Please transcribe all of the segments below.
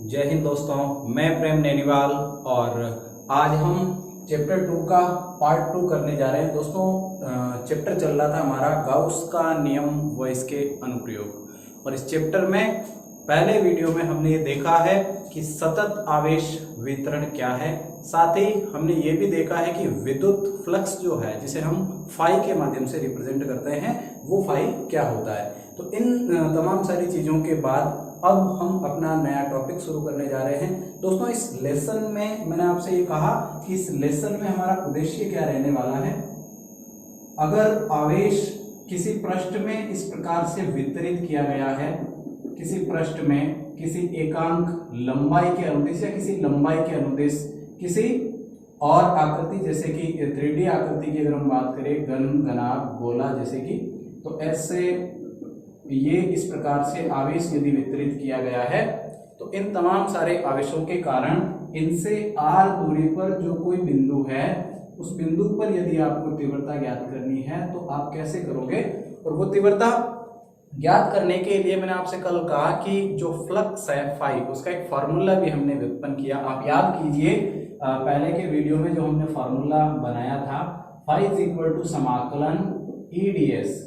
जय हिंद दोस्तों, मैं प्रेम नैनीवाल और आज हम चैप्टर 2 का पार्ट 2 करने जा रहे हैं। दोस्तों चैप्टर चल रहा था हमारा गाउस का नियम व इसके अनुप्रयोग, और इस चैप्टर में पहले वीडियो में हमने ये देखा है कि सतत आवेश वितरण क्या है। साथ ही हमने ये भी देखा है कि विद्युत फ्लक्स जो है जिसे हम फाई के माध्यम से रिप्रेजेंट करते हैं वो फाई क्या होता है। तो इन तमाम सारी चीज़ों के बाद अब हम अपना नया टॉपिक शुरू करने जा रहे हैं। दोस्तों इस लेसन में मैंने आपसे ये कहा कि इस लेसन में हमारा उद्देश्य क्या रहने वाला है। अगर आवेश किसी पृष्ठ में इस प्रकार से वितरित किया गया है, किसी पृष्ठ में किसी एकांक लंबाई के अनुदेश या किसी लंबाई के अनुदेश किसी और आकृति जैसे कि 3D आकृति की अगर हम बात करें, घन, घनाभ, गोला जैसे कि, तो ऐसे ये इस प्रकार से आवेश यदि वितरित किया गया है तो इन तमाम सारे आवेशों के कारण इनसे r दूरी पर जो कोई बिंदु है उस बिंदु पर यदि आपको तीव्रता ज्ञात करनी है तो आप कैसे करोगे। और वो तीव्रता ज्ञात करने के लिए मैंने आपसे कल कहा कि जो फ्लक्स है फाई, उसका एक फार्मूला भी हमने व्युत्पन्न किया। आप याद कीजिए पहले के वीडियो में जो हमने फार्मूला बनाया था, फाई इज इक्वल टू समाकलन ई डी एस,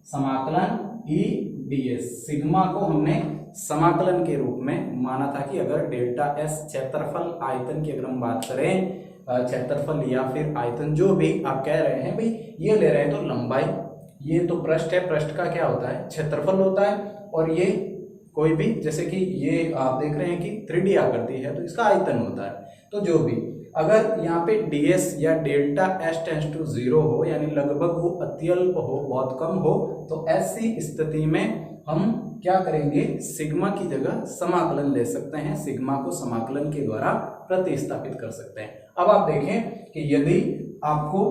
समाकलन ई डी एस। सिग्मा को हमने समाकलन के रूप में माना था कि अगर डेल्टा एस क्षेत्रफल आयतन की अगर हम बात करें, क्षेत्रफल या फिर आयतन जो भी आप कह रहे हैं, भाई ये ले रहे हैं तो लंबाई, ये तो पृष्ठ है, पृष्ठ का क्या होता है, क्षेत्रफल होता है, और ये कोई भी जैसे कि ये आप देख रहे हैं कि 3D आकृति है तो इसका आयतन होता है। तो जो भी अगर यहाँ पे ds या डेल्टा s टेंड्स टू 0 हो, यानी लगभग वो अत्यल्प हो, बहुत कम हो, तो ऐसी स्थिति में हम क्या करेंगे, सिग्मा की जगह समाकलन ले सकते हैं, सिग्मा को समाकलन के द्वारा प्रतिस्थापित कर सकते हैं। अब आप देखें कि यदि आपको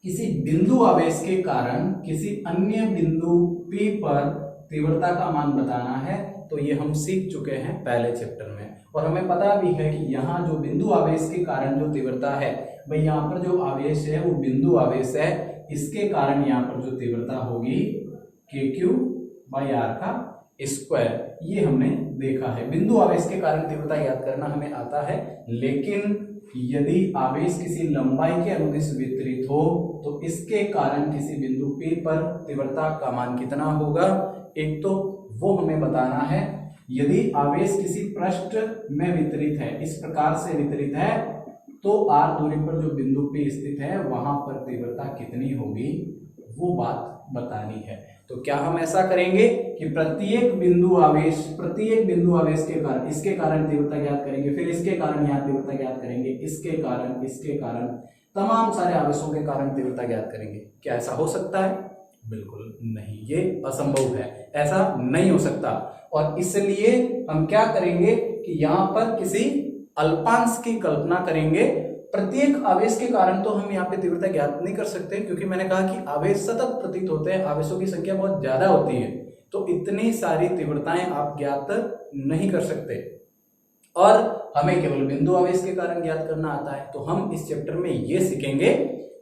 किसी बिंदु आवेश के कारण किसी अन्य बिंदु P पर तीव्रता का मान बताना है तो ये हम सीख चुके हैं पहले चैप्टर में, और हमें पता भी है कि यहाँ जो बिंदु आवेश के कारण जो तीव्रता है, भाई यहाँ पर जो आवेश है वो बिंदु आवेश है, इसके कारण यहाँ पर जो तीव्रता होगी KQ बाई R का स्क्वायर, ये हमने देखा है। बिंदु आवेश के कारण तीव्रता याद करना हमें आता है, लेकिन यदि आवेश किसी लंबाई के अनुदिश वितरित हो तो इसके कारण किसी बिंदु P पर तीव्रता का मान कितना होगा, एक तो वो हमें बताना है। यदि आवेश किसी पृष्ठ में वितरित है, इस प्रकार से वितरित है, तो r दूरी पर जो बिंदु P स्थित है वहां पर तीव्रता कितनी होगी, वो बात बतानी है। तो क्या हम ऐसा करेंगे कि प्रत्येक बिंदु आवेश के कारण इसके कारण तीव्रता ज्ञात करेंगे, फिर इसके कारण यहाँ तीव्रता ज्ञात करेंगे, इसके कारण तमाम सारे आवेशों के कारण तीव्रता ज्ञात करेंगे। क्या ऐसा हो सकता है? बिल्कुल नहीं, ये असंभव है, ऐसा नहीं हो सकता। और इसलिए हम क्या करेंगे कि यहाँ पर किसी अल्पांश की कल्पना करेंगे। प्रत्येक आवेश के कारण तो हम यहाँ पे तीव्रता ज्ञात नहीं कर सकते, क्योंकि मैंने कहा कि आवेश सतत प्रतीत होते हैं, आवेशों की संख्या बहुत ज्यादा होती है, तो इतनी सारी तीव्रताएं आप ज्ञात नहीं कर सकते, और हमें केवल बिंदु आवेश के कारण ज्ञात करना आता है। तो हम इस चैप्टर में ये सीखेंगे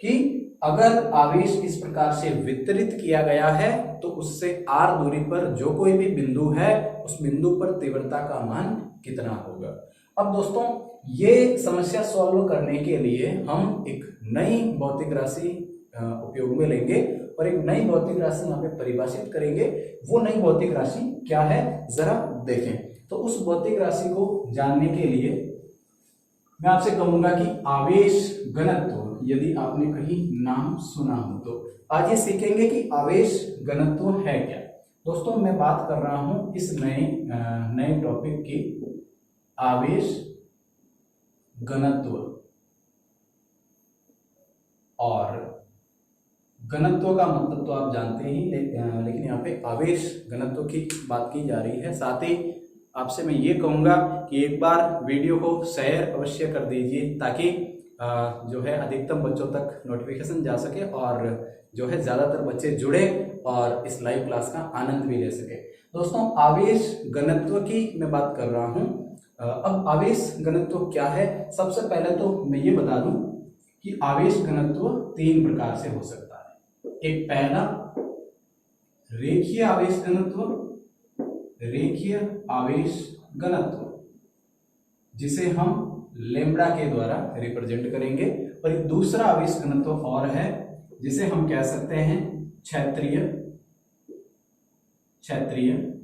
कि अगर आवेश इस प्रकार से वितरित किया गया है तो उससे r दूरी पर जो कोई भी बिंदु है उस बिंदु पर तीव्रता का मान कितना होगा। अब दोस्तों ये समस्या सॉल्व करने के लिए हम एक नई भौतिक राशि उपयोग में लेंगे और एक नई भौतिक राशि यहाँ पे परिभाषित करेंगे। वो नई भौतिक राशि क्या है जरा देखें। तो उस भौतिक राशि को जानने के लिए मैं आपसे कहूंगा कि आवेश घनत्व, यदि आपने कहीं नाम सुना हो तो आज ये सीखेंगे कि आवेश घनत्व है क्या। दोस्तों मैं बात कर रहा हूं इस नए टॉपिक की, आवेश घनत्व। और घनत्व का मतलब तो आप जानते ही, लेकिन यहाँ पे आवेश घनत्व की बात की जा रही है। साथ ही आपसे मैं ये कहूँगा कि एक बार वीडियो को शेयर अवश्य कर दीजिए, ताकि जो है अधिकतम बच्चों तक नोटिफिकेशन जा सके और जो है ज़्यादातर बच्चे जुड़े और इस लाइव क्लास का आनंद भी ले सके। दोस्तों आवेश घनत्व की मैं बात कर रहा हूँ। अब आवेश घनत्व क्या है, सबसे पहले तो मैं ये बता दूं कि आवेश घनत्व 3 प्रकार से हो सकता है। एक पहला रेखीय आवेश घनत्व, रेखीय आवेश घनत्व, जिसे हम लेम्डा के द्वारा रिप्रेजेंट करेंगे। और एक दूसरा आवेश घनत्व और है जिसे हम कह सकते हैं क्षेत्रीय,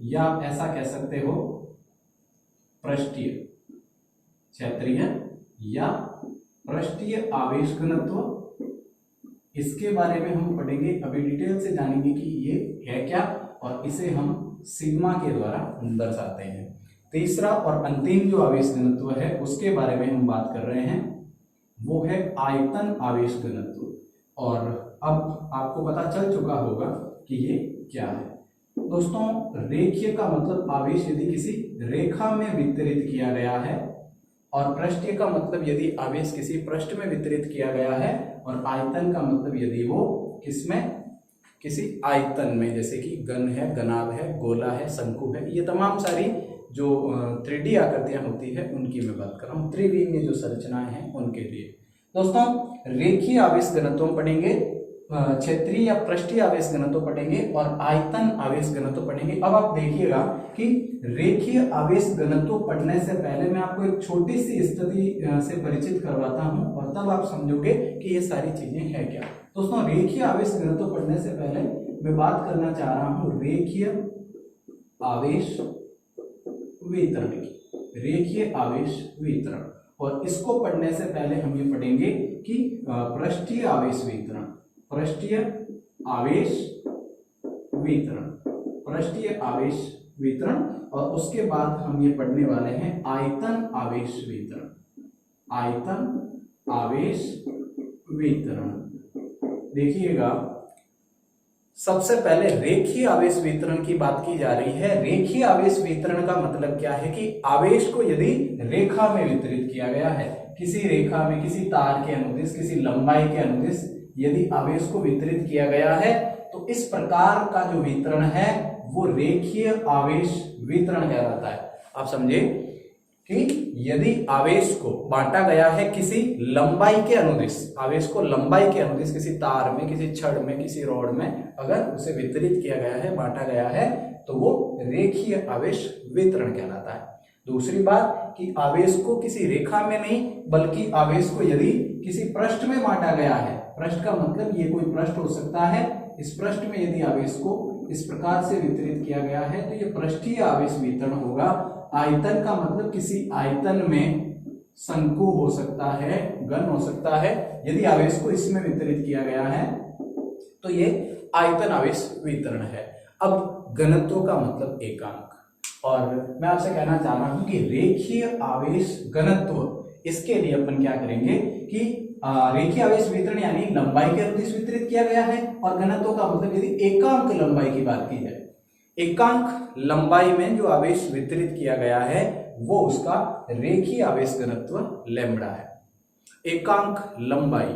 या आप ऐसा कह सकते हो पृष्ठीय, क्षेत्रीय या पृष्ठीय आवेश घनत्व। इसके बारे में हम पढ़ेंगे, अभी डिटेल से जानेंगे कि ये है क्या, और इसे हम सिग्मा के द्वारा दर्शाते हैं। तीसरा और अंतिम जो आवेश घनत्व है उसके बारे में हम बात कर रहे हैं, वो है आयतन आवेश घनत्व। और अब आपको पता चल चुका होगा कि ये क्या है। दोस्तों, रेखीय का मतलब आवेश यदि किसी रेखा में वितरित किया गया है, और पृष्ठीय का मतलब यदि आवेश किसी पृष्ठ में वितरित किया गया है, और आयतन का मतलब यदि वो किसमें, किसी आयतन में, जैसे कि घन है, घनाभ है, गोला है, शंकु है, ये तमाम सारी जो 3D आकृतियां होती है उनकी मैं बात कर रहा हूँ, त्रिविमीय जो संरचनाएं हैं उनके लिए। दोस्तों, रेखीय आवेश घनत्व पढ़ेंगे, क्षेत्रीय या पृष्ठीय आवेश घनत्व पढ़ेंगे, और आयतन आवेश घनत्व पढ़ेंगे। अब आप देखिएगा कि रेखीय आवेश घनत्व पढ़ने से पहले मैं आपको एक छोटी सी स्थिति से परिचित करवाता हूं, और तब आप समझोगे कि ये सारी चीजें हैं क्या। दोस्तों, रेखीय आवेश घनत्व पढ़ने से पहले मैं बात करना चाह रहा हूं रेखीय आवेश वितरण की, रेखीय आवेश वितरण। और इसको पढ़ने से पहले हम ये पढ़ेंगे कि पृष्ठीय आवेश वितरण, पृष्ठीय आवेश वितरण, पृष्ठीय आवेश वितरण, और उसके बाद हम ये पढ़ने वाले हैं आयतन आवेश वितरण, आयतन आवेश वितरण। देखिएगा, सबसे पहले रेखीय आवेश वितरण की बात की जा रही है। रेखीय आवेश वितरण का मतलब क्या है कि आवेश को यदि रेखा में वितरित किया गया है, किसी रेखा में, किसी तार के अनुदिश, किसी लंबाई के अनुदिश यदि आवेश को वितरित किया गया है, तो इस प्रकार का जो वितरण है वो रेखीय आवेश वितरण कहलाता है। आप समझे कि यदि आवेश को बांटा गया है किसी लंबाई के अनुदिश, आवेश को लंबाई के अनुदिश किसी तार में, किसी छड़ में, किसी रॉड में अगर उसे वितरित किया गया है, बांटा गया है, तो वो रेखीय आवेश वितरण कहलाता है। दूसरी बात कि आवेश को किसी रेखा में नहीं, बल्कि आवेश को यदि किसी पृष्ठ में बांटा गया है, पृष्ठ का मतलब ये कोई पृष्ठ हो सकता है, इस पृष्ठ में यदि आवेश को इस प्रकार से वितरित किया गया है तो ये पृष्ठीय आवेश वितरण होगा। आयतन का मतलब किसी आयतन में शंकु हो सकता है, घन हो सकता है, यदि आवेश को इसमें वितरित किया गया है तो ये आयतन आवेश वितरण है। अब घनत्व का मतलब एकांक, और मैं आपसे कहना चाह रहा हूं कि रेखीय आवेश घनत्व, इसके लिए अपन क्या करेंगे कि रेखीय आवेश वितरण यानी लंबाई के अनुदिश वितरित किया गया है, और घनत्व का मतलब यदि एकांक लंबाई की बात की जाए, एकांक लंबाई में जो आवेश वितरित किया गया है वो उसका रेखीय आवेश घनत्व लैम्ब्डा है। एकांक लंबाई,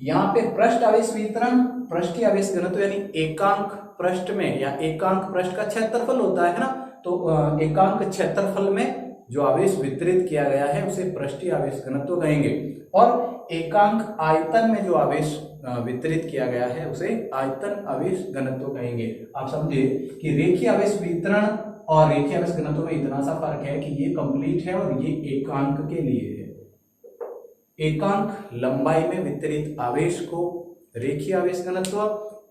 यहाँ पे पृष्ठ आवेश वितरण, पृष्ठीय आवेश घनत्व यानी एकांक पृष्ठ में या एकांक पृष्ठ का क्षेत्रफल होता है ना, तो एकांक क्षेत्रफल में जो आवेश वितरित किया गया है उसे पृष्ठीय आवेश घनत्व कहेंगे, और एकांक आयतन में जो आवेश वितरित किया गया है उसे आयतन आवेश घनत्व कहेंगे। आप समझे कि रेखीय आवेश वितरण और रेखीय आवेश घनत्व में इतना सा फर्क है कि ये कंप्लीट है और ये एकांक के लिए है। एकांक लंबाई में वितरित आवेश को रेखीय आवेश घनत्व,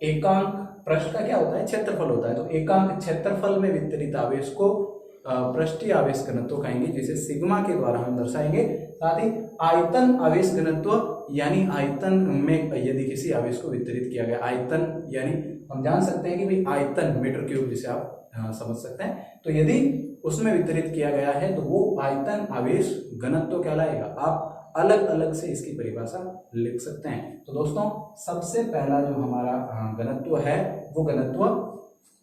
एकांक पृष्ठ का क्या होता है, क्षेत्रफल होता है, तो एकांक क्षेत्रफल में वितरित आवेश को पृष्ठीय आवेश घनत्व कहेंगे, जिसे सिग्मा के द्वारा हम दर्शाएंगे। साथ ही आयतन आवेश घनत्व यानी आयतन में यदि किसी आवेश को वितरित किया गया, आयतन यानी हम जान सकते हैं कि भाई आयतन मीटर क्यूब जिसे आप समझ सकते हैं, तो यदि उसमें वितरित किया गया है तो वो आयतन आवेश घनत्व कहलाएगा। आप अलग अलग से इसकी परिभाषा लिख सकते हैं। तो दोस्तों, सबसे पहला जो हमारा घनत्व है वो घनत्व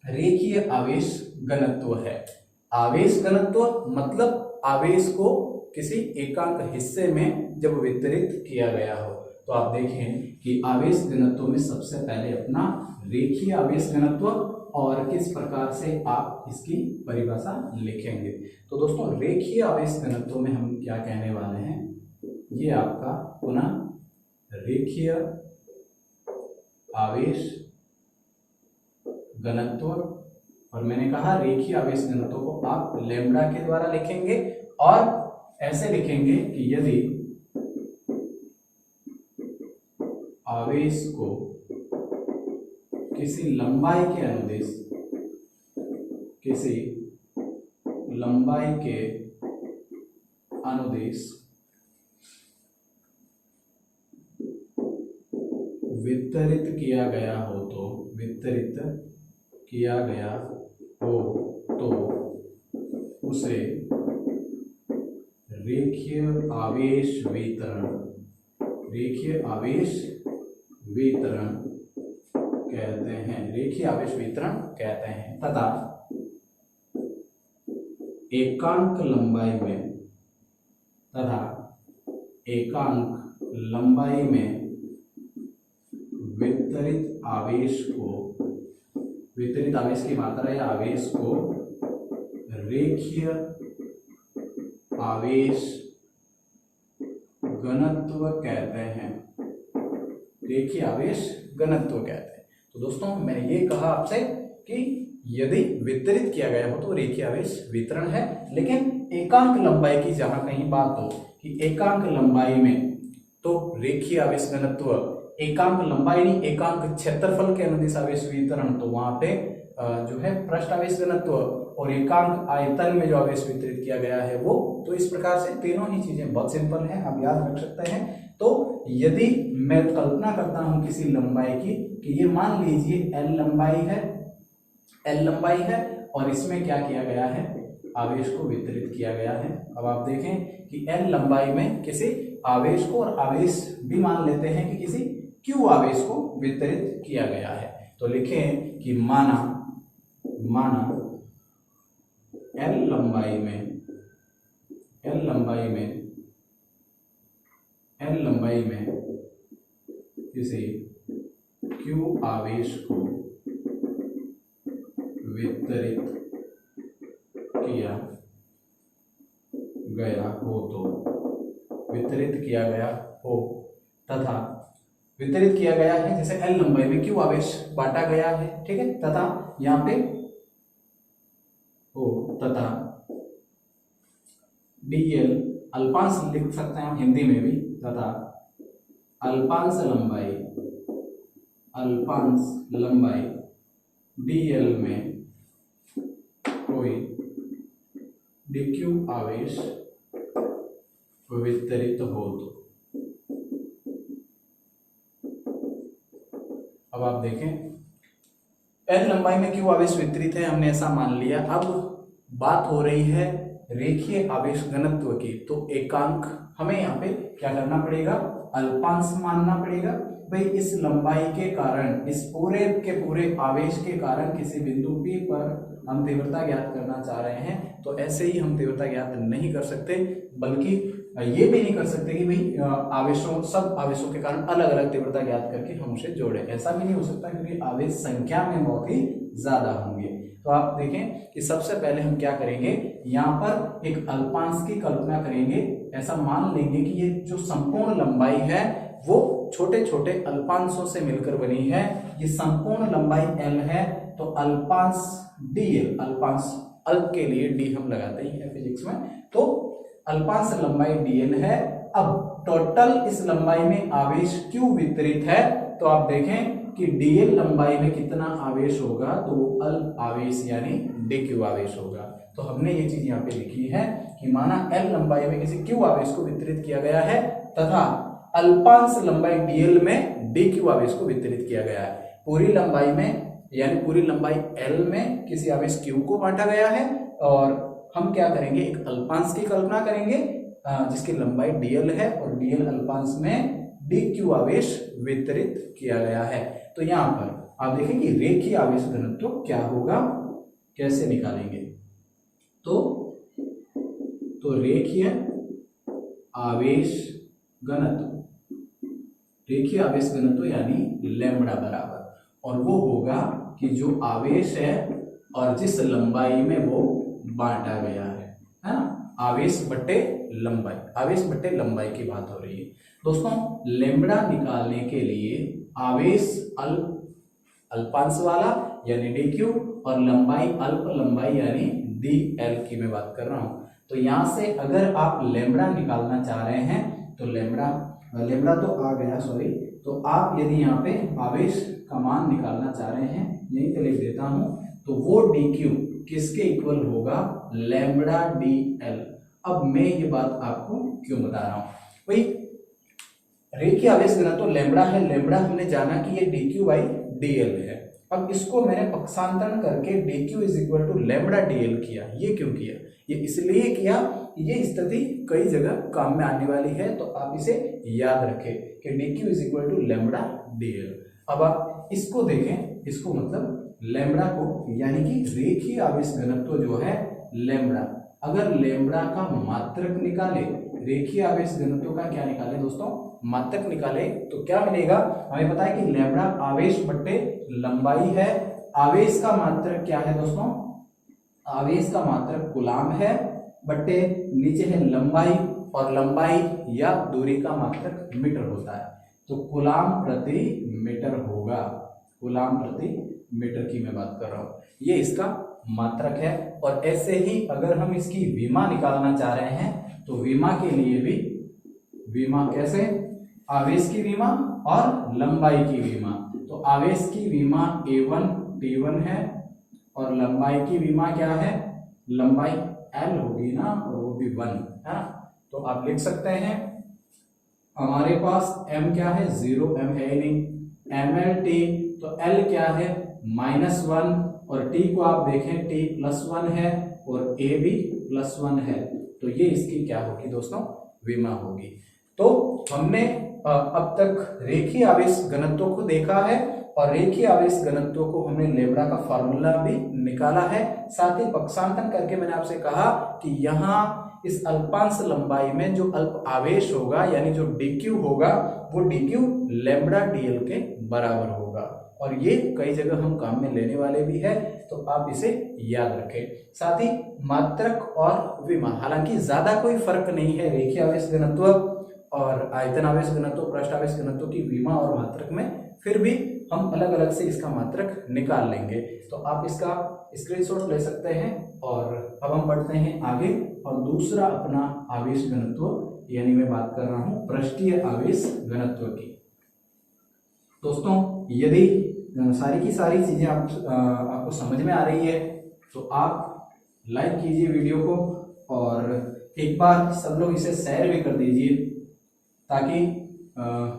रेखीय आवेश घनत्व है। आवेश घनत्व मतलब आवेश को किसी एकांक हिस्से में जब वितरित किया गया हो। तो आप देखें कि आवेश घनत्व में सबसे पहले अपना रेखीय आवेश घनत्व और किस प्रकार से आप इसकी परिभाषा लिखेंगे। तो दोस्तों, रेखीय आवेश घनत्व में हम क्या कहने वाले हैं, ये आपका पुनः रेखीय आवेश घनत्व, और मैंने कहा रेखीय आवेश घनत्व को आप लैम्ब्डा के द्वारा लिखेंगे, और ऐसे लिखेंगे कि यदि आवेश को किसी लंबाई के अनुदिश वितरित किया गया हो तो उसे रेखीय आवेश वितरण कहते हैं तथा एकांक लंबाई में वितरित आवेश की मात्रा या आवेश को रेखीय आवेश घनत्व कहते हैं। तो दोस्तों मैंने ये कहा आपसे कि यदि वितरित किया गया हो तो रेखीय आवेश वितरण है, लेकिन एकांक लंबाई की जहां कहीं बात हो कि एकांक लंबाई में तो रेखीय आवेश घनत्व, एकांक लंबाई नहीं एकांक क्षेत्रफल के अनुदिश आवेश वितरण, तो वहां पे जो है पृष्ठ आवेश घनत्व और एकांक आयतन में जो आवेश वितरित किया गया है वो, तो इस प्रकार से तीनों ही चीजें बहुत सिंपल हैं, आप याद रख सकते हैं। तो यदि मैं कल्पना करता हूं किसी लंबाई की कि ये मान लीजिए एल लंबाई है और इसमें क्या किया गया है, आवेश को वितरित किया गया है। अब आप देखें कि एल लंबाई में किसी आवेश को, और आवेश भी मान लेते हैं कि किसी क्यू आवेश को वितरित किया गया है। तो लिखें कि माना एल लंबाई में किसी क्यू आवेश को वितरित किया गया हो तथा वितरित किया गया है, जैसे एल लंबाई में क्यू आवेश बांटा गया है, ठीक है, तथा यहाँ पे तथा dl अल्पांश लिख सकते हैं हम हिंदी में भी, तथा अल्पांश लंबाई dl में कोई dq आवेश वितरित हो तो। अब आप देखें एल लंबाई में क्यू आवेश वितरित है, हमने ऐसा मान लिया। अब बात हो रही है रेखीय आवेश घनत्व की, तो एकांक हमें यहाँ पे क्या करना पड़ेगा, अल्पांश मानना पड़ेगा। भाई इस लंबाई के कारण, इस पूरे के पूरे आवेश के कारण किसी बिंदु P पर हम तीव्रता ज्ञात करना चाह रहे हैं, तो ऐसे ही हम तीव्रता ज्ञात नहीं कर सकते, बल्कि ये भी नहीं कर सकते कि भाई सब आवेशों के कारण अलग अलग तीव्रता ज्ञात करके हम उसे जोड़े, ऐसा भी नहीं हो सकता क्योंकि आवेश संख्या में बहुत ही ज्यादा होंगे। तो आप देखें कि सबसे पहले हम क्या करेंगे, यहाँ पर एक अल्पांश की कल्पना करेंगे। ऐसा मान लेंगे कि ये जो संपूर्ण लंबाई है वो छोटे छोटे अल्पांशों से मिलकर बनी है। ये संपूर्ण लंबाई L है, तो अल्पांश dl, अल्पांश अल्प के लिए d हम लगाते हैं फिजिक्स में, तो अल्पांश लंबाई dl है। अब टोटल इस लंबाई में आवेश q वितरित है, तो आप देखें कि dl लंबाई में कितना आवेश होगा, तो अल्प आवेश यानी dq आवेश होगा। तो हमने ये चीज यहाँ पे लिखी है कि माना L लंबाई में किसी q आवेश को वितरित किया गया है तथा अल्पांश लंबाई dl में dq आवेश को वितरित किया गया है। पूरी लंबाई में यानी पूरी लंबाई L में किसी आवेश q को बांटा गया है, और हम क्या करेंगे, एक अल्पांश की कल्पना करेंगे जिसकी लंबाई dl है और dl अल्पांश में dq आवेश वितरित किया गया है। तो यहाँ पर आप देखें कि रेखीय आवेश घनत्व क्या होगा, कैसे निकालेंगे, तो रेखीय आवेश घनत्व यानी लैम्बडा बराबर, और वो होगा कि जो आवेश है और जिस लंबाई में वो बांटा गया है ना, आवेश बट्टे लंबाई की बात हो रही है। दोस्तों लैम्बडा निकालने के लिए आवेश अल्पांश वाला यानी dq और लंबाई अल्प लंबाई यानी dl की मैं बात कर रहा हूं। तो यहाँ से अगर आप लेमड़ा निकालना चाह रहे हैं तो लेमड़ा तो आ गया, सॉरी। तो आप यदि यहाँ पे आवेश का मान निकालना चाह रहे हैं, यहीं पे लिख देता हूं, तो वो dq किसके इक्वल होगा, लेमड़ा dl। अब मैं ये बात आपको क्यों बता रहा हूं भाई, रेखीय आवेश घनत्व लेमड़ा है, लेमड़ा हमने जाना कि ये dq बाई dl है। अब इसको मैंने पक्षांतरण करके dq is equal to lambda dl किया। ये क्यों किया, ये इसलिए किया, ये स्थिति कई जगह काम में आने वाली है, तो आप इसे याद रखें कि dq is equal to lambda dl। अब आप इसको देखें, इसको मतलब लेमड़ा को, यानी कि रेखीय आवेश घनत्व जो है लेमड़ा, अगर लेमड़ा का मात्रक निकाले, रेखीय आवेश घनत्व का क्या निकाले दोस्तों, मात्रक निकाले, तो क्या मिलेगा, हमें पता है कि लेमड़ा आवेश बट्टे लंबाई है। आवेश का मात्रक क्या है दोस्तों, आवेश का मात्रक कूलाम है, बट्टे नीचे है लंबाई, और लंबाई या दूरी का मात्रक मीटर होता है, तो कूलाम प्रति मीटर होगा। कूलाम प्रति मीटर की मैं बात कर रहा हूं, ये इसका मात्रक है। और ऐसे ही अगर हम इसकी विमा निकालना चाह रहे हैं तो विमा के लिए भी, विमा कैसे, आवेश की विमा और लंबाई की विमा, तो आवेश की विमा a1 t1 है, और लंबाई की विमा क्या है, लंबाई l होगी ना, और वो भी 1 है ना। तो आप लिख सकते हैं, हमारे पास m क्या है, 0, m है ही नहीं, mlt, तो l क्या है -1, और t को आप देखें t +1 है, और a भी +1 है, तो ये इसकी क्या होगी दोस्तों, विमा होगी। तो हमने अब तक रेखीय आवेश घनत्व को देखा है, और रेखीय आवेश घनत्व को हमने लेमड़ा का फॉर्मूला भी निकाला है। साथ ही पक्षांतरण करके मैंने आपसे कहा कि यहाँ इस अल्पांश लंबाई में जो अल्प आवेश होगा, यानी जो dq होगा, वो dq लेमड़ा dl के बराबर होगा, और ये कई जगह हम काम में लेने वाले भी है, तो आप इसे याद रखें। साथ ही मात्रक और विमा, हालांकि ज्यादा कोई फर्क नहीं है रेखीय आवेश घनत्व और आयतन आवेश घनत्व, पृष्ठ आवेश घनत्व की विमा और मात्रक में, फिर भी हम अलग अलग से इसका मात्रक निकाल लेंगे। तो आप इसका स्क्रीनशॉट ले सकते हैं। और अब हम बढ़ते हैं आगे, और दूसरा अपना आवेश घनत्व, यानी मैं बात कर रहा हूं पृष्ठीय आवेश घनत्व की। दोस्तों यदि सारी की सारी चीजें आपको समझ में आ रही है, तो आप लाइक कीजिए वीडियो को, और एक बार सब लोग इसे शेयर भी कर दीजिए, ताकि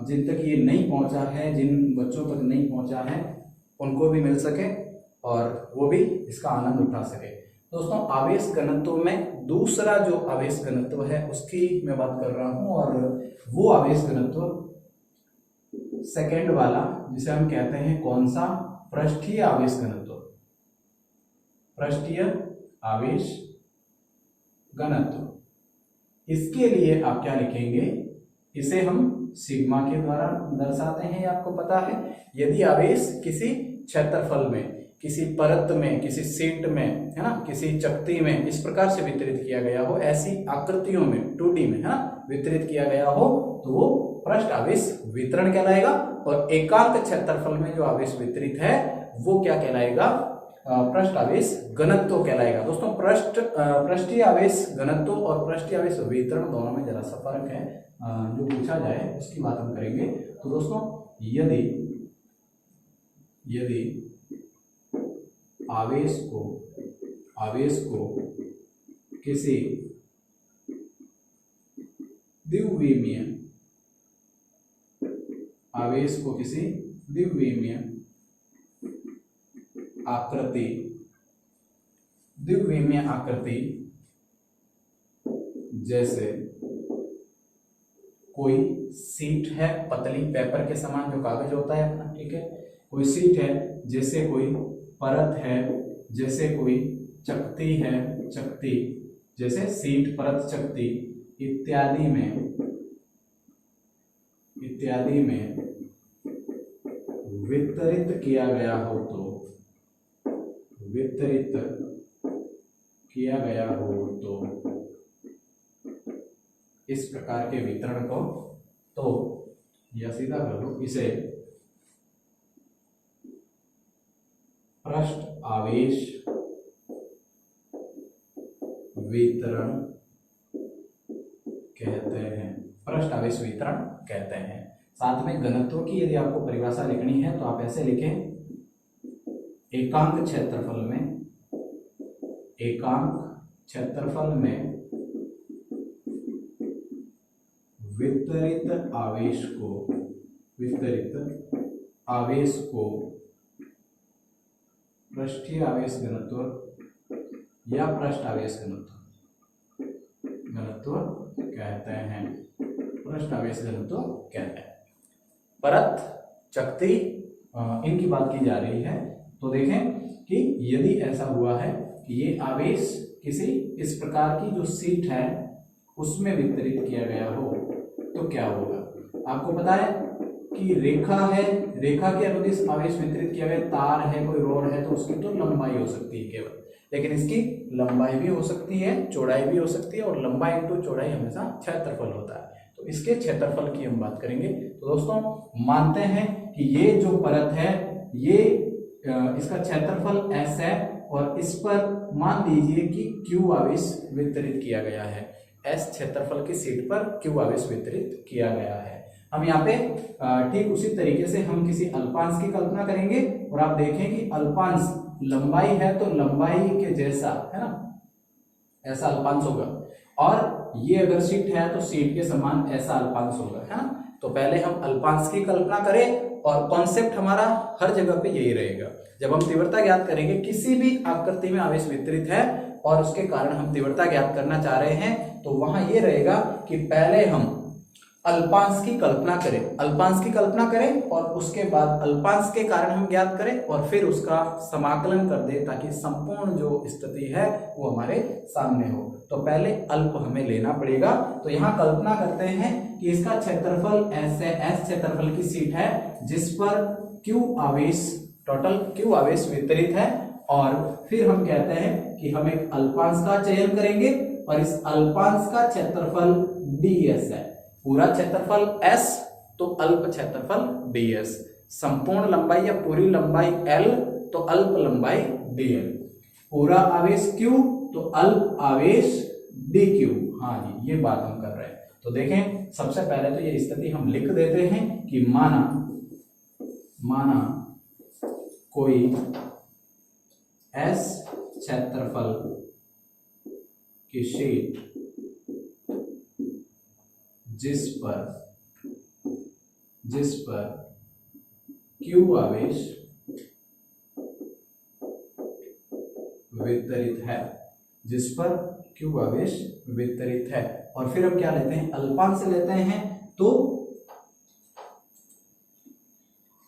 जिन तक ये नहीं पहुंचा है, जिन बच्चों तक नहीं पहुंचा है, उनको भी मिल सके और वो भी इसका आनंद उठा सके। दोस्तों आवेश घनत्व में दूसरा जो आवेश घनत्व है उसकी मैं बात कर रहा हूं, और वो आवेश घनत्व सेकेंड वाला, जिसे हम कहते हैं कौन सा, पृष्ठीय आवेश घनत्व। पृष्ठीय आवेश घनत्व, इसके लिए आप क्या लिखेंगे, इसे हम सिग्मा के द्वारा दर्शाते हैं, आपको पता है। यदि आवेश किसी क्षेत्रफल में, किसी परत में, किसी शीट में, है ना, किसी चकती में इस प्रकार से वितरित किया गया हो, ऐसी आकृतियों में 2D में, है ना, वितरित किया गया हो, तो वो पृष्ठ आवेश वितरण कहलाएगा। और एकांक क्षेत्रफल में जो आवेश वितरित है वो क्या कहलाएगा, पृष्ठ आवेश घनत्व कहलाएगा। दोस्तों पृष्ठीय आवेश घनत्व और पृष्ठीय आवेश वितरण दोनों में जरा सा फर्क है, जो पूछा जाए उसकी बात हम करेंगे। तो दोस्तों यदि आवेश को किसी द्विविमीय आकृति, जैसे कोई सीट है, पतली पेपर के समान जो कागज होता है अपना, ठीक है, कोई सीट है, जैसे कोई परत है, जैसे कोई चकती है, चकती, जैसे सीट, परत, चकती इत्यादि में वितरित किया गया हो, इस प्रकार के वितरण को, तो या सीधा कर लो, इसे पृष्ठ आवेश वितरण कहते हैं, पृष्ठ आवेश वितरण कहते हैं। साथ में घनत्व की यदि आपको परिभाषा लिखनी है तो आप ऐसे लिखें, एकांक क्षेत्रफल में वितरित आवेश को पृष्ठीय आवेश घनत्व या पृष्ठ आवेश घनत्व कहते हैं, पृष्ठ आवेश घनत्व कहते हैं। परत, चकती, इनकी बात की जा रही है। तो देखें कि यदि ऐसा हुआ है कि ये आवेश किसी इस प्रकार की जो शीट है उसमें वितरित किया गया हो तो क्या होगा। आपको पता है कि रेखा है, रेखा के अनुदिश आवेश वितरित किया गया, तार है, कोई रॉड है, तो उसकी तो लंबाई हो सकती है केवल, लेकिन इसकी लंबाई भी हो सकती है, चौड़ाई भी हो सकती है, और लंबाई इंटू चौड़ाई हमेशा क्षेत्रफल होता है। तो इसके क्षेत्रफल की हम बात करेंगे। तो दोस्तों मानते हैं कि ये जो परत है ये इसका क्षेत्रफल S है और इस पर मान लीजिए कि Q आवेश वितरित किया गया है। S क्षेत्रफल की शीट पर Q आवेश वितरित किया गया है। हम यहाँ पे ठीक उसी तरीके से हम किसी अल्पांश की कल्पना करेंगे और आप देखें कि अल्पांश लंबाई है तो लंबाई के जैसा है ना, ऐसा अल्पांश होगा, और ये अगर शीट है तो शीट के समान ऐसा अल्पांश होगा, है ना। तो पहले हम अल्पांश की कल्पना करें और कॉन्सेप्ट हमारा हर जगह पे यही रहेगा। जब हम तीव्रता ज्ञात करेंगे, किसी भी आकृति में आवेश वितरित है और उसके कारण हम तीव्रता ज्ञात करना चाह रहे हैं, तो वहां ये रहेगा कि पहले हम अल्पांश की कल्पना करें और उसके बाद अल्पांश के कारण हम ज्ञात करें और फिर उसका समाकलन कर दें ताकि संपूर्ण जो स्थिति है वो हमारे सामने हो। तो पहले अल्प हमें लेना पड़ेगा। तो यहाँ कल्पना करते हैं कि इसका क्षेत्रफल S है, S क्षेत्रफल की शीट है जिस पर Q आवेश, टोटल Q आवेश वितरित है, और फिर हम कहते हैं कि हम एक अल्पांश का चयन करेंगे और इस अल्पांश का क्षेत्रफल ds है। पूरा क्षेत्रफल S तो अल्प क्षेत्रफल ds, संपूर्ण लंबाई या पूरी लंबाई L तो अल्प लंबाई dl, पूरा आवेश Q तो अल्प आवेश dq। हाँ जी, ये बात हम कर रहे हैं। तो देखें, सबसे पहले तो ये स्थिति हम लिख देते हैं कि माना कोई S क्षेत्रफल की शीट जिस पर Q आवेश वितरित है, और फिर हम क्या लेते हैं, अल्पांश से लेते हैं। तो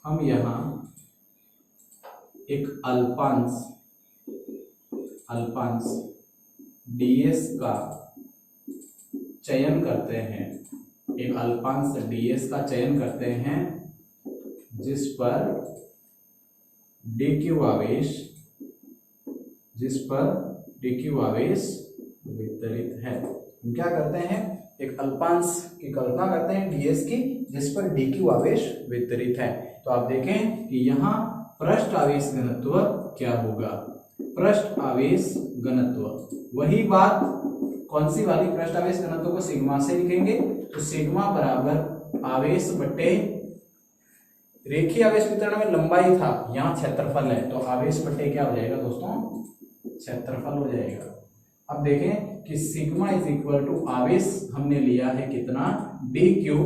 हम यहां एक अल्पांश ds का चयन करते हैं, एक अल्पांश ds का चयन करते हैं जिस पर dq आवेश वितरित है। हम क्या करते हैं, एक अल्पांश की कल्पना करते हैं ds की जिस पर dq आवेश वितरित है। तो आप देखें कि यहाँ पृष्ठ आवेश घनत्व क्या होगा, पृष्ठ आवेश घनत्व, वही बात कौन सी वाली, पृष्ठ आवेश घनत्व को सिग्मा से लिखेंगे। तो सिग्मा बराबर आवेश बटे, रेखीय आवेश वितरण में लंबाई था, यहाँ क्षेत्रफल है, तो आवेश बटे क्या हो जाएगा दोस्तों, क्षेत्रफल हो जाएगा। अब देखें कि सिग्मा इज इक्वल टू आवेश हमने लिया है कितना, dq,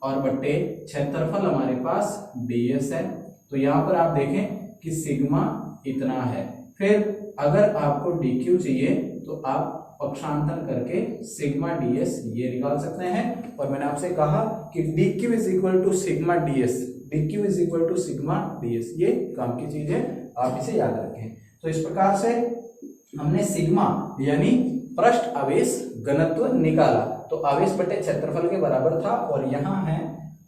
और बटे क्षेत्रफल हमारे पास ds है। तो यहाँ पर आप देखें कि सिग्मा इतना है। फिर अगर आपको dq चाहिए तो आप पक्षांतर करके सिग्मा ds ये निकाल सकते हैं, और मैंने आपसे कहा कि dq is equal to sigma ds, ये काम की चीज है, आप इसे याद रखें। तो इस प्रकार से हमने सिग्मा यानी पृष्ठ आवेश घनत्व निकाला, तो आवेश बटे क्षेत्रफल के बराबर था, और यहाँ है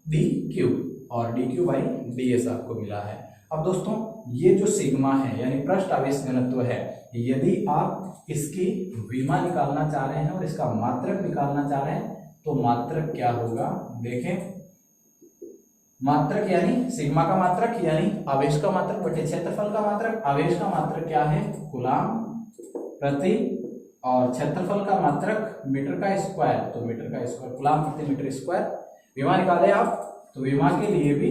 dq, और dq बाई ds आपको मिला है। अब दोस्तों ये जो सिग्मा है यानी पृष्ठ आवेश घनत्व है, यदि आप इसकी विमा निकालना चाह रहे हैं और इसका मात्रक निकालना चाह रहे हैं, तो मात्रक क्या होगा, देखें, मात्रक यानी सिग्मा का मात्रक यानी आवेश का मात्रक बटे क्षेत्रफल का मात्रक। आवेश का मात्रक क्या है, कूलाम प्रति और क्षेत्रफल का मात्रक मीटर का स्क्वायर, तो मीटर का स्क्वायर कूलम प्रति मीटर स्क्वायर। विमा निकाले आप, तो विमा के लिए भी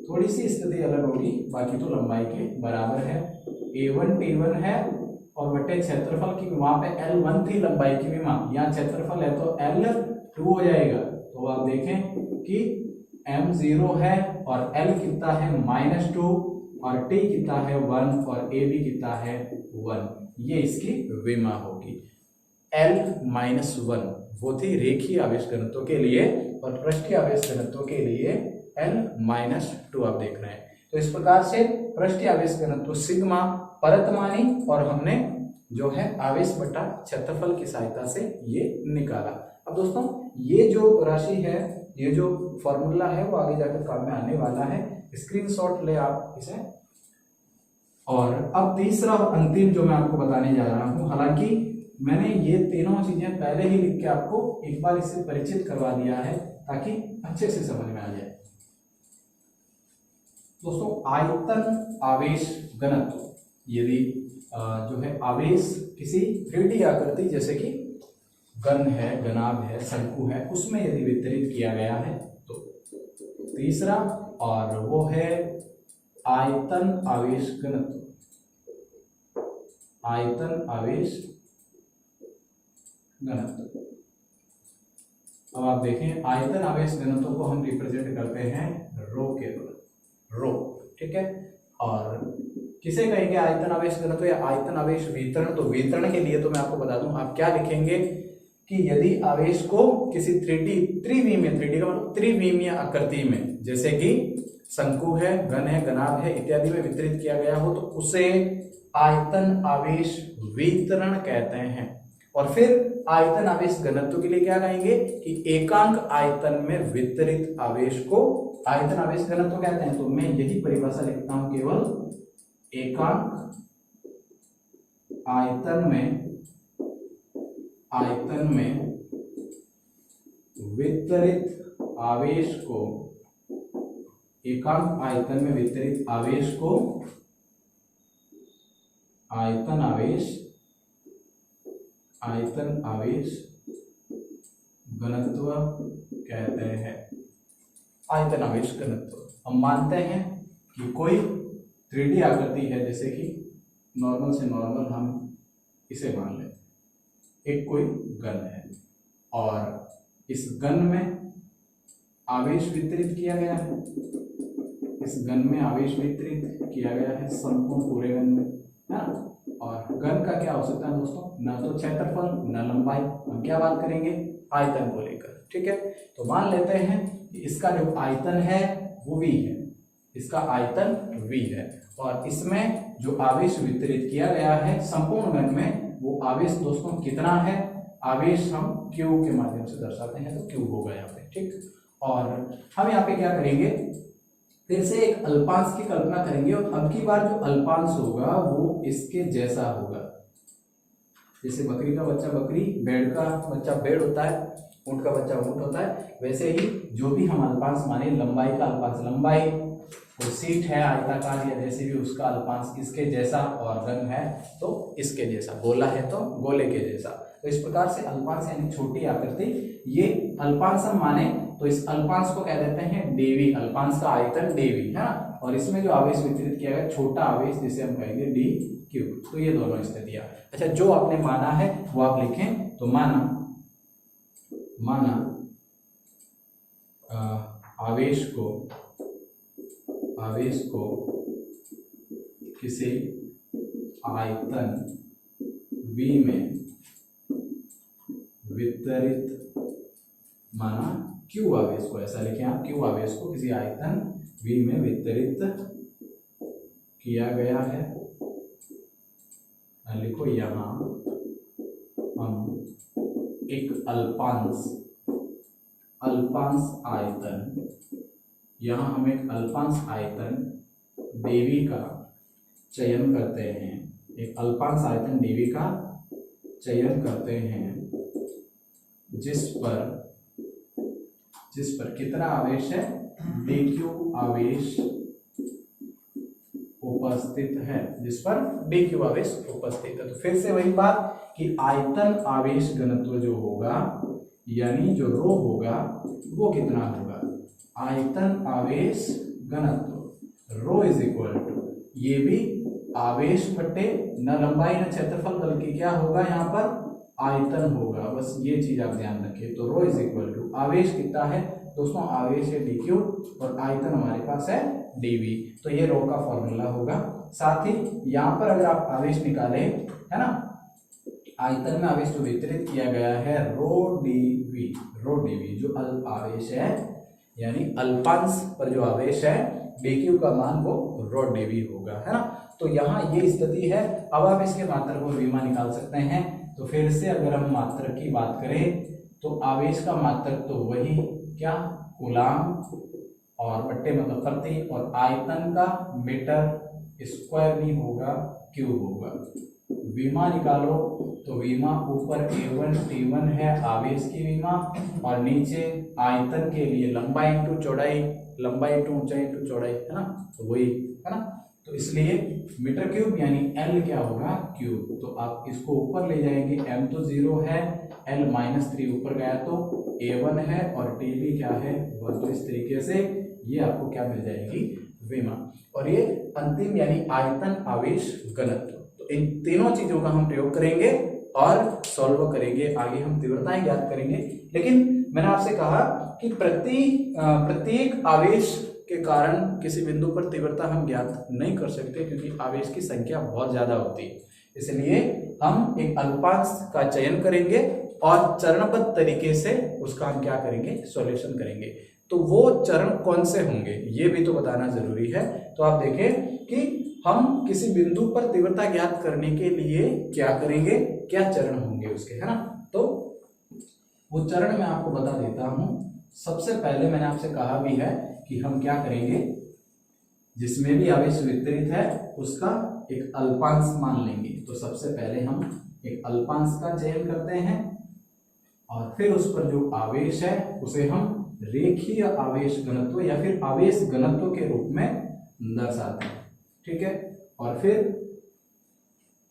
थोड़ी सी स्थिति अलग होगी, बाकी तो लंबाई के बराबर है। A1 T1 है और बटे क्षेत्रफल की, वहां पे L1 थी लंबाई की विमा, यहाँ क्षेत्रफल है तो L2 हो जाएगा। तो आप देखें कि M0 है और L कितना है -2 और T कितना है 1 और A भी कितना है 1, ये इसकी विमा होगी। L-1 वो थी रेखीय आवेश घनत्व के लिए, और पृष्ठीय आवेश घनत्व के लिए L-2 आप देख रहे हैं। तो इस प्रकार से पृष्ठीय आवेश घनत्व सिग्मा परत मानी और हमने जो है आवेश बटा क्षेत्रफल की सहायता से ये निकाला। अब दोस्तों ये जो राशि है, ये जो फॉर्मूला है वो आगे जाकर काम में आने वाला है, स्क्रीनशॉट ले आप इसे। और अब तीसरा और अंतिम जो मैं आपको बताने जा रहा हूं, हालांकि मैंने ये तीनों चीजें पहले ही लिख के आपको एक बार इससे परिचित करवा दिया है ताकि अच्छे से समझ में आ जाए। दोस्तों आयतन आवेश घनत्व, यदि जो है आवेश किसी 3D आकृति जैसे कि घन है, घनाभ है, शंकु है, उसमें यदि वितरित किया गया है तो तीसरा, और वो है आयतन आवेश घनत्व। आयतन आवेश घनत्व। अब आप देखें आयतन आवेश घनत्व को हम रिप्रेजेंट करते हैं रो के द्वारा, रो, ठीक है। और किसे कहेंगे आयतन आवेश घनत्व या आयतन आवेश वितरण? तो वितरण के लिए तो मैं आपको बता दूं, आप क्या लिखेंगे कि यदि आवेश को किसी 3D त्रिविमीय, 3D का मतलब त्रिविमीय आकृति में, जैसे कि शंकु है, घन है, घनाभ है इत्यादि में वितरित किया गया हो, तो उसे आयतन आवेश वितरण कहते हैं। और फिर आयतन आवेश घनत्व के लिए क्या कहेंगे कि एकांक आयतन में वितरित आवेश को आयतन आवेश घनत्व कहते हैं। तो मैं यही परिभाषा लिखता हूं, केवल एकांक आयतन में वितरित आवेश को, एकांक आयतन में वितरित आवेश को आयतन आवेश घनत्व कहते हैं। आयतन आवेश घनत्व। हम मानते हैं कि कोई 3D आकृति है, जैसे कि नॉर्मल से नॉर्मल हम इसे मान लें, एक कोई घन है और इस घन में आवेश वितरित किया गया है, इस घन में आवेश वितरित किया गया है संपूर्ण पूरे घन में, है ना। और घन का क्या हो सकता है दोस्तों, न तो क्षेत्रफल न लंबाई, हम क्या बात करेंगे आयतन को लेकर, ठीक है। तो मान लेते हैं कि इसका जो आयतन है वो V है, इसका आयतन V है, और इसमें जो आवेश वितरित किया गया है संपूर्ण घन में, वो आवेश दोस्तों कितना है, आवेश हम Q के माध्यम से दर्शाते हैं, तो Q होगा यहाँ पे, ठीक। और हम यहाँ पे क्या करेंगे, फिर से एक अल्पांश की कल्पना करेंगे, और अब की बार जो अल्पांश होगा वो इसके जैसा होगा। जैसे बकरी का बच्चा बकरी, भेड़ का बच्चा भेड़ होता है, ऊंट का बच्चा ऊंट होता है, वैसे ही जो भी हम अल्पांश माने, लंबाई का अल्पांश लंबाई, कोई सीट है आयताकार या जैसे भी उसका अल्पांश इसके जैसा, और घन है तो इसके जैसा, गोला है तो गोले के जैसा। तो इस प्रकार से अल्पांश यानी छोटी आकृति, ये अल्पांश हम माने तो इस अल्पांश को कह देते हैं dV, अल्पांश का आयतन dV, है ना। और इसमें जो आवेश वितरित किया गया छोटा आवेश, जिसे हम कहेंगे dQ। तो ये दोनों स्थितियां। अच्छा, जो आपने माना है वो आप लिखें। तो माना आवेश को किसी आयतन V में वितरित, माना Q आवेश को, ऐसा लिखें आप, Q आवेश को किसी आयतन V में वितरित किया गया है। लिखो यहाँ हम एक अल्पांश आयतन, यहाँ हम एक अल्पांश आयतन dV का चयन करते हैं, एक अल्पांश आयतन dV का चयन करते हैं, जिस पर कितना आवेश है, dQ आवेश उपस्थित है, जिस पर dq आवेश उपस्थित है। तो फिर से वही बात कि आयतन आवेश घनत्व जो होगा, यानी जो रो होगा वो कितना होगा, आयतन आवेश घनत्व रो इज इक्वल टू, ये भी आवेश बटे न लंबाई न क्षेत्रफल, बल्कि क्या होगा यहाँ पर आयतन होगा। बस ये चीज आप ध्यान रखिए। तो रो इज इक्वल टू आवेश कितना है दोस्तों, आवेश है dq और आयतन हमारे पास है dv। तो ये रो का फॉर्मूला होगा। साथ ही यहाँ पर अगर आप आवेश निकालें, है ना, आयतन में आवेश जो वितरित किया गया है रो dv जो आवेश है, यानी अल्पांश पर जो आवेश है dq का मान वो रो dv होगा, है ना। तो यहाँ ये स्थिति है। अब आप इसके मात्रक और विमा निकाल सकते हैं। तो फिर से अगर हम मात्रक की बात करें तो आवेश का मात्रक तो वही क्या, कूलाम और बट्टे मतलब प्रति, और आयतन का मीटर स्क्वायर नहीं होगा, क्यूब होगा। विमा निकालो तो विमा ऊपर A1 T1 है आवेश की विमा, और नीचे आयतन के लिए लंबाई इंटू चौड़ाई, लंबाई इंटू ऊंचाई इंटू चौड़ाई, है ना, तो वही है ना। तो इसलिए मीटर क्यूब यानी L क्या होगा, क्यूब। तो आप इसको ऊपर ले जाएंगे, m तो 0 है, L -3 ऊपर गया तो A1 है और TB क्या है 1। तो इस तरीके से ये आपको क्या मिल जाएगी, विमा। और ये अंतिम यानी आयतन आवेश घनत्व। तो इन तीनों चीजों का हम प्रयोग करेंगे और सॉल्व करेंगे। आगे हम तीव्रताएं ज्ञात करेंगे। लेकिन मैंने आपसे कहा कि प्रत्येक आवेश के कारण किसी बिंदु पर तीव्रता हम ज्ञात नहीं कर सकते, क्योंकि आवेश की संख्या बहुत ज्यादा होती है। इसलिए हम एक अल्पांश का चयन करेंगे और चरणबद्ध तरीके से उसका हम क्या करेंगे, सॉल्यूशन करेंगे। तो वो चरण कौन से होंगे ये भी तो बताना जरूरी है। तो आप देखें कि हम किसी बिंदु पर तीव्रता ज्ञात करने के लिए क्या करेंगे, क्या चरण होंगे उसके, है ना। तो वो चरण मैं आपको बता देता हूं। सबसे पहले मैंने आपसे कहा भी है कि हम क्या करेंगे, जिसमें भी आवेश वितरित है उसका एक अल्पांश मान लेंगे। तो सबसे पहले हम एक अल्पांश का चयन करते हैं और फिर उस पर जो आवेश है उसे हम रेखीय आवेश घनत्व या फिर आवेश घनत्व के रूप में दर्शाते हैं, ठीक है। और फिर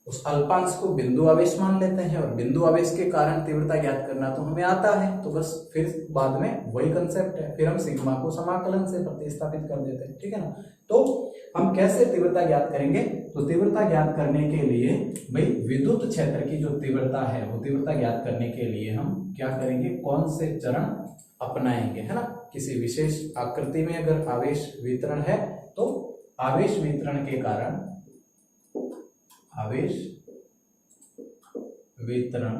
उस अल्पांश को बिंदु आवेश मान लेते हैं, और बिंदु आवेश के कारण तीव्रता ज्ञात करना तो हमें आता है। तो बस फिर बाद में वही कंसेप्ट है, फिर हम सिग्मा को समाकलन से प्रतिस्थापित कर देते हैं, ठीक है ना। तो हम कैसे तीव्रता ज्ञात करेंगे, तो तीव्रता ज्ञात करने के लिए भाई विद्युत क्षेत्र की जो तीव्रता है वो तीव्रता ज्ञात करने के लिए हम क्या करेंगे, कौन से चरण अपनाएंगे, है ना। किसी विशेष आकृति में अगर आवेश वितरण है तो आवेश वितरण के कारण, आवेश वितरण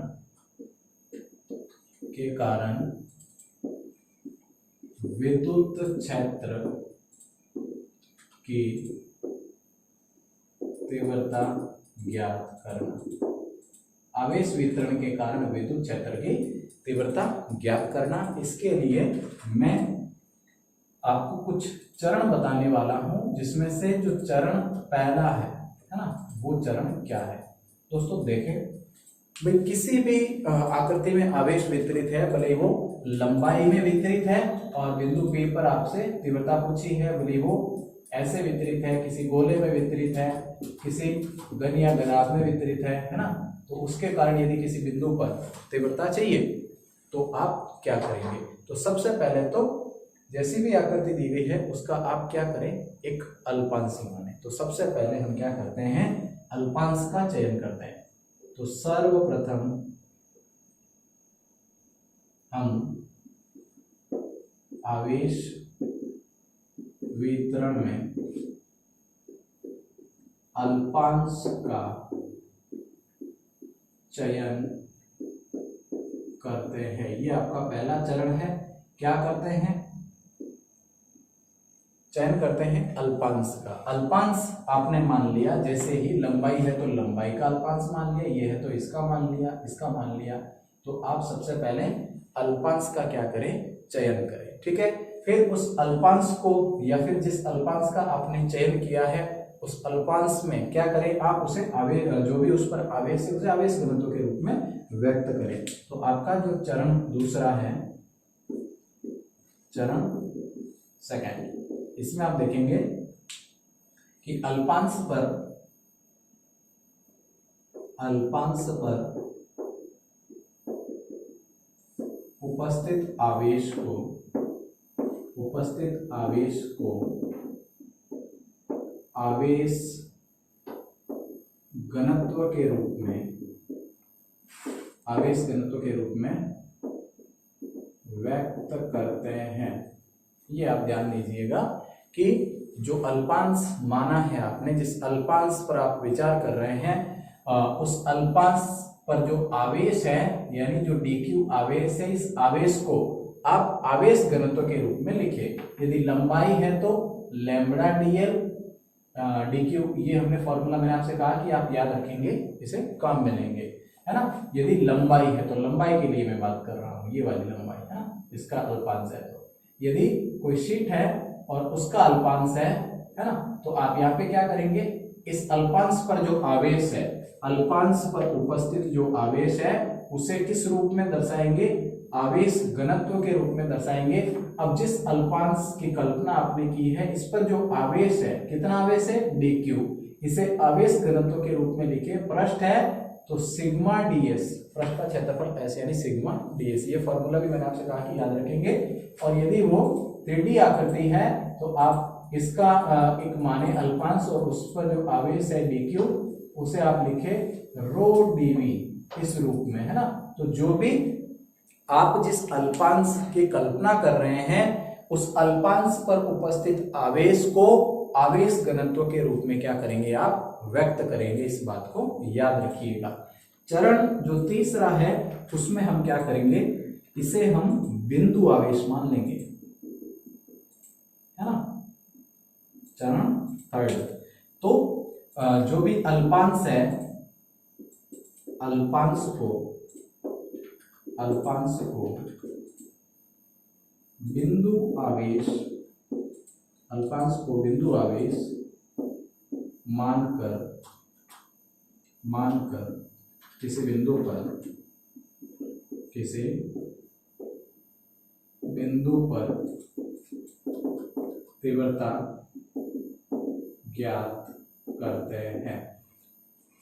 के कारण विद्युत क्षेत्र की तीव्रता ज्ञात करना। आवेश वितरण के कारण विद्युत क्षेत्र की तीव्रता ज्ञात करना। इसके लिए मैं आपको कुछ चरण बताने वाला हूं, जिसमें से जो चरण पहला है ना, वो चरण क्या है। दोस्तों देखें भाई, किसी भी आकृति में आवेश वितरित है, भले वो लंबाई में वितरित है और बिंदु P पर आपसे तीव्रता पूछी है, भले वो ऐसे वितरित है, किसी गोले में वितरित है, किसी घन या घनाभ में वितरित है ना। तो उसके कारण यदि किसी बिंदु पर तीव्रता चाहिए तो आप क्या करेंगे। तो सबसे पहले तो जैसी भी आकृति दी गई है उसका आप क्या करें, एक अल्पांश माने। तो सबसे पहले हम क्या करते हैं, अल्पांश का चयन करते हैं। तो सर्वप्रथम हम आवेश वितरण में अल्पांश का चयन करते हैं। ये आपका पहला चरण है। क्या करते हैं, चयन करते हैं अल्पांश का। अल्पांश आपने मान लिया, जैसे ही लंबाई है तो लंबाई का अल्पांश मान लिया, ये है तो इसका मान लिया, इसका मान लिया। तो आप सबसे पहले अल्पांश का क्या करें, चयन करें, ठीक है। फिर उस अल्पांश को या फिर जिस अल्पांश का आपने चयन किया है उस अल्पांश में क्या करें, आप उसे आवेश, जो भी उस पर आवेश है उसे आवेश घनत्व के रूप में व्यक्त करें। तो आपका जो चरण दूसरा है, चरण सेकंड, इसमें आप देखेंगे कि अल्पांश पर उपस्थित आवेश को आवेश घनत्व के रूप में व्यक्त करते हैं। ये आप ध्यान दीजिएगा कि जो अल्पांश माना है आपने, जिस अल्पांश पर आप विचार कर रहे हैं, उस अल्पांश पर जो आवेश है यानी जो dq आवेश है, इस आवेश को आप आवेश घनत्व के रूप में लिखे। यदि लंबाई है तो लैम्बडा dl dq, ये हमने फॉर्मूला मैंने आपसे कहा कि आप याद रखेंगे, इसे काम में लेंगे, है ना। यदि लंबाई है तो लंबाई के लिए मैं बात कर रहा हूँ, ये वाली लंबाई है ना, इसका अल्पांश है। तो यदि कोई शीट है और उसका अल्पांश है ना, तो आप यहाँ पे क्या करेंगे, इस अल्पांश पर जो आवेश है, अल्पांश पर उपस्थित जो आवेश है, उसे किस रूप में दर्शाएंगे, आवेश घनत्व के रूप में दर्शाएंगे। अब जिस अल्पांश की कल्पना आपने की है, इस पर जो आवेश है, कितना आवेश है, dq, इसे आवेश घनत्व के रूप में लिखे। पृष्ठ है तो सिग्मा ds, पृष्ठ का क्षेत्रफल s यानी सिग्मा ds, ये फॉर्मूला भी मैंने आपसे कहा कि याद रखेंगे। और यदि वो 3D आकृति है तो आप इसका एक माने अल्पांश और उस पर जो आवेश है dq, उसे आप लिखे रो dv, इस रूप में, है ना। तो जो भी आप जिस अल्पांश की कल्पना कर रहे हैं, उस अल्पांश पर उपस्थित आवेश को आवेश घनत्व के रूप में क्या करेंगे, आप व्यक्त करेंगे। इस बात को याद रखिएगा। चरण जो तीसरा है उसमें हम क्या करेंगे, इसे हम बिंदु आवेश मान लेंगे, है ना। चरण थर्ड, तो जो भी अल्पांश है, अल्पांश को बिंदु आवेश मानकर किसी बिंदु पर तीव्रता ज्ञात करते हैं।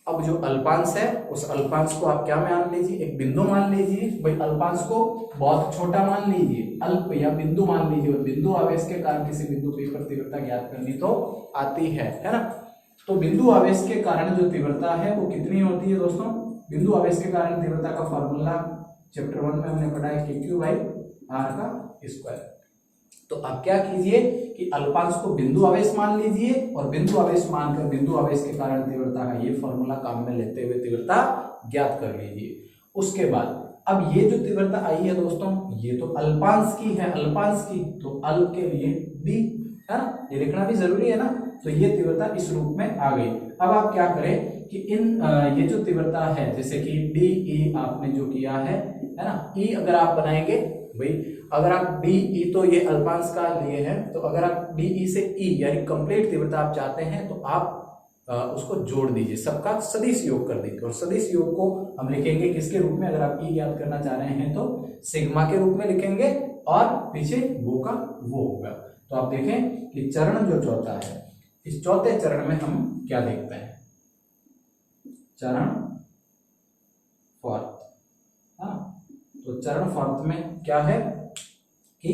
अब जो अल्पांश है, उस अल्पांश को आप क्या मान लीजिए, एक बिंदु मान लीजिए। भाई अल्पांश को बहुत छोटा मान लीजिए, अल्प या बिंदु मान लीजिए, और बिंदु आवेश के कारण किसी बिंदु P पर तीव्रता ज्ञात करनी तो आती है ना। तो बिंदु आवेश के कारण जो तीव्रता है वो कितनी होती है दोस्तों, बिंदु आवेश के कारण तीव्रता का फॉर्मूला चैप्टर 1 में हमने पढ़ा है, kq/r का स्क्वायर। तो आप क्या कीजिए कि अल्पांश को बिंदु आवेश मान लीजिए, और बिंदु आवेश मानकर बिंदु आवेश के कारण तीव्रता का ये फॉर्मूला काम में लेते हुए तीव्रता ज्ञात कर लीजिए। उसके बाद अब ये जो तीव्रता आई है दोस्तों, ये तो अल्पांश की है, अल्पांश की, तो अल्प के लिए d, है ना, ये लिखना भी जरूरी है ना। तो ये तीव्रता इस रूप में आ गई। अब आप क्या करें कि ये जो तीव्रता है, जैसे कि DE आपने जो किया है ना, E अगर आप बनाएंगे, भाई अगर आप DE, तो ये अल्पांश का लिए है, तो अगर आप DE से E यानी कंप्लीट तीव्रता आप चाहते हैं तो आप उसको जोड़ दीजिए, सबका सदिश योग कर दीजिए। और सदिश योग को हम लिखेंगे किसके रूप में, अगर आप E याद करना चाह रहे हैं तो सिग्मा के रूप में लिखेंगे, और पीछे वो का वो होगा। तो आप देखें कि चरण जो चौथा है, इस चौथे चरण में हम क्या देखते हैं, चरण फोर्थ, हाँ। तो चरण फोर्थ में क्या है कि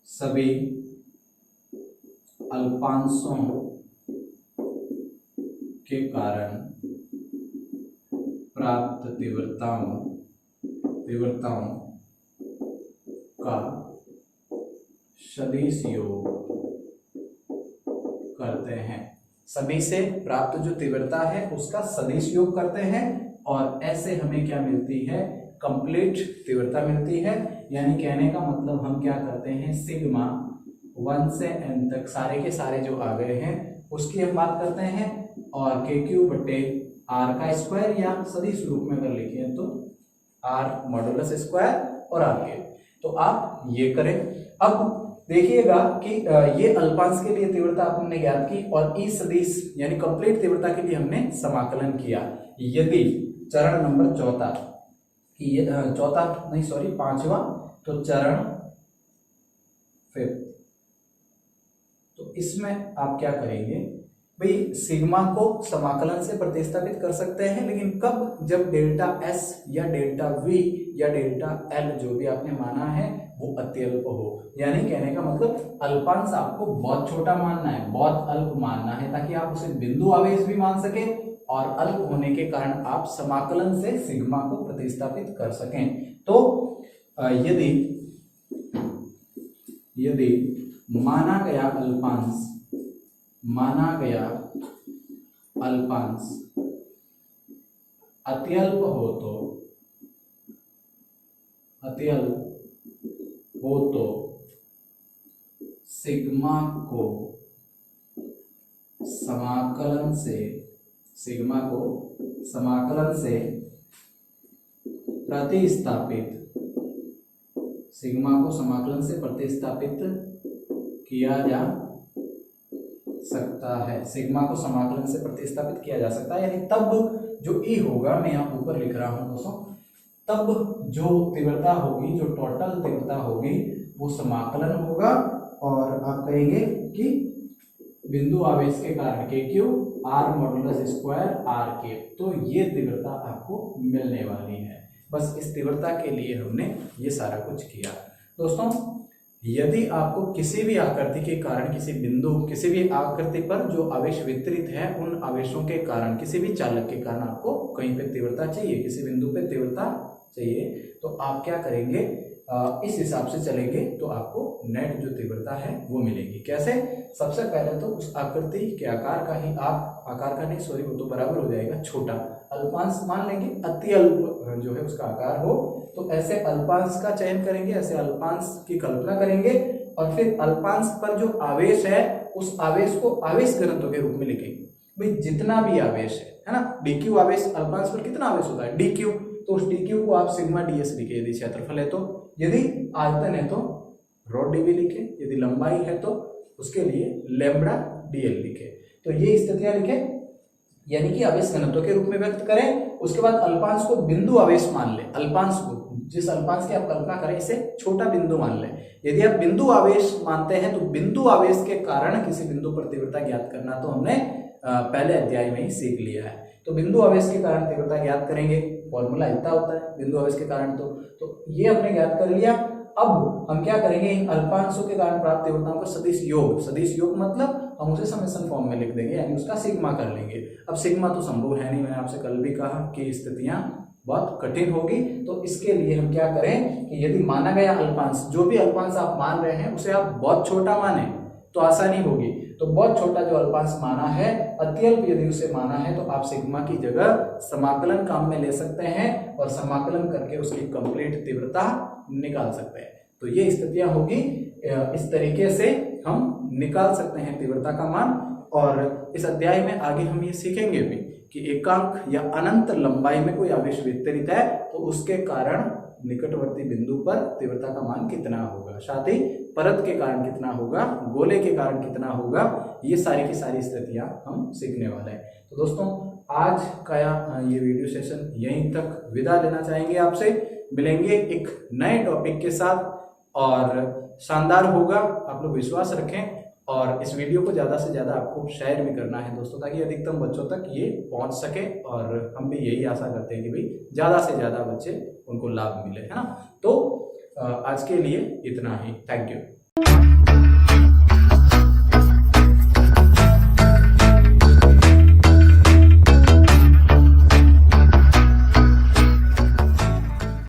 सभी अल्पांशों के कारण प्राप्त तीव्रताओं का सदिश योग करते हैं। सभी से प्राप्त जो तीव्रता है उसका सदिश योग करते हैं, और ऐसे हमें क्या मिलती है, कंप्लीट तीव्रता मिलती है। यानी कहने का मतलब हम क्या करते हैं, सिग्मा 1 से n तक सारे के सारे जो आ गए हैं उसकी हम बात करते हैं, और kq/r का स्क्वायर, या सदिश रूप में अगर लिखें तो r मॉडुलस स्क्वायर और आगे। तो आप ये करें। अब देखिएगा कि ये अल्पांश के लिए तीव्रता हमने ज्ञात की, और ई सदिश यानी कंप्लीट तीव्रता के लिए हमने समाकलन किया। यदि चरण नंबर चौथा, पांचवा, तो चरण फिफ्थ, तो इसमें आप क्या करेंगे भाई, सिग्मा को समाकलन से प्रतिस्थापित कर सकते हैं, लेकिन कब, जब डेल्टा एस या डेल्टा वी या डेल्टा एल जो भी आपने माना है वो अत्यल्प हो। यानी कहने का मतलब अल्पांश आपको बहुत छोटा मानना है, बहुत अल्प मानना है, ताकि आप उसे बिंदु आवेश भी मान सके और अल्प होने के कारण आप समाकलन से सिग्मा को प्रतिस्थापित कर सकें। तो यदि माना गया अल्पांश अत्यल्प हो तो सिग्मा को समाकलन से प्रतिस्थापित किया जा सकता है। सिग्मा को समाकलन से प्रतिस्थापित किया जा सकता है, यानी तब जो ई होगा, मैं यहाँ ऊपर लिख रहा हूं दोस्तों, तब जो तीव्रता होगी, जो टोटल तीव्रता होगी वो समाकलन होगा, और आप कहेंगे कि बिंदु आवेश के कारण के q r modulus square r के, तो ये तीव्रता आपको मिलने वाली है। बस इस तीव्रता के लिए हमने ये सारा कुछ किया। दोस्तों, यदि आपको किसी भी आकृति के कारण, किसी भी आकृति पर जो आवेश वितरित है, उन आवेशों के कारण, किसी भी चालक के कारण आपको कहीं पे तीव्रता चाहिए, किसी बिंदु पे तीव्रता चाहिए, तो आप क्या करेंगे, इस हिसाब से चलेंगे तो आपको नेट जो तीव्रता है वो मिलेगी। कैसे? सबसे पहले तो उस आकृति के आकार का ही आप, आकार का नहीं सॉरी, वो तो बराबर हो जाएगा, छोटा अल्पांश मान लेंगे, अति अल्प जो है उसका आकार हो, तो ऐसे अल्पांश का चयन करेंगे, ऐसे अल्पांश की कल्पना करेंगे, और फिर अल्पांश पर जो आवेश है उस आवेश को आवेश घनत्व के रूप में लिखेंगे। भाई जितना भी आवेश है ना, डीक्यू आवेश, अल्पांश पर कितना आवेश होता है, डीक्यू, तो उस डीक्यू को आप सिग्मा डीएस लिखे, यदि क्षेत्रफल है तो, यदि आयतन है तो रॉड डीवी लिखे, यदि लंबाई है तो उसके लिए लैम्ब्डा डीएल लिखे। तो ये स्थितियां लिखे, यानी कि आवेश घनत्व के रूप में व्यक्त करें। उसके बाद अल्पांश को बिंदु आवेश मान ले, अल्पांश को, जिस अल्पांश की आप कल्पना करें, इसे छोटा बिंदु मान ले। यदि आप बिंदु आवेश मानते हैं तो बिंदु आवेश के कारण किसी बिंदु पर तीव्रता ज्ञात करना तो हमने पहले अध्याय में ही सीख लिया है। तो बिंदु आवेश के कारण तीव्रता ज्ञात करेंगे, फॉर्मूला इतना होता है बिंदु आवेश के कारण, तो ये हमने ज्ञात कर लिया। अब हम क्या करेंगे, इन अल्पांशों के कारण प्राप्त तीव्रताओं का सदिश योग मतलब हम उसे समेशन फॉर्म में लिख देंगे, यानी उसका सिग्मा कर लेंगे। अब सिग्मा तो संभव है नहीं, मैंने आपसे कल भी कहा कि स्थितियां बहुत कठिन होगी, तो इसके लिए हम क्या करें कि यदि माना गया अल्पांश, जो भी अल्पांश आप मान रहे हैं उसे आप बहुत छोटा माने तो आसानी होगी। तो बहुत छोटा जो अल्पांश माना है, अत्यल्प यदि उसे माना है, तो आप सिग्मा की जगह समाकलन काम में ले सकते हैं और समाकलन करके उसकी कंप्लीट तीव्रता निकाल सकते हैं। तो ये स्थितियां होगी, इस तरीके से हम निकाल सकते हैं तीव्रता का मान। और इस अध्याय में आगे हम ये सीखेंगे भी कि एकांक या अनंत लंबाई में कोई आवेश वितरित है तो उसके कारण निकटवर्ती बिंदु पर तीव्रता का मान कितना होगा, साथ ही परत के कारण कितना होगा, गोले के कारण कितना होगा, ये सारी की सारी स्थितियां हम सीखने वाले हैं। तो दोस्तों, आज का ये वीडियो सेशन यहीं तक विदा लेना चाहेंगे आपसे। मिलेंगे एक नए टॉपिक के साथ और शानदार होगा, आप लोग विश्वास रखें। और इस वीडियो को ज़्यादा से ज़्यादा आपको शेयर भी करना है दोस्तों, ताकि अधिकतम बच्चों तक ये पहुंच सके। और हम भी यही आशा करते हैं कि भाई ज़्यादा से ज़्यादा बच्चे उनको लाभ मिले, है ना। तो आज के लिए इतना ही, थैंक यू।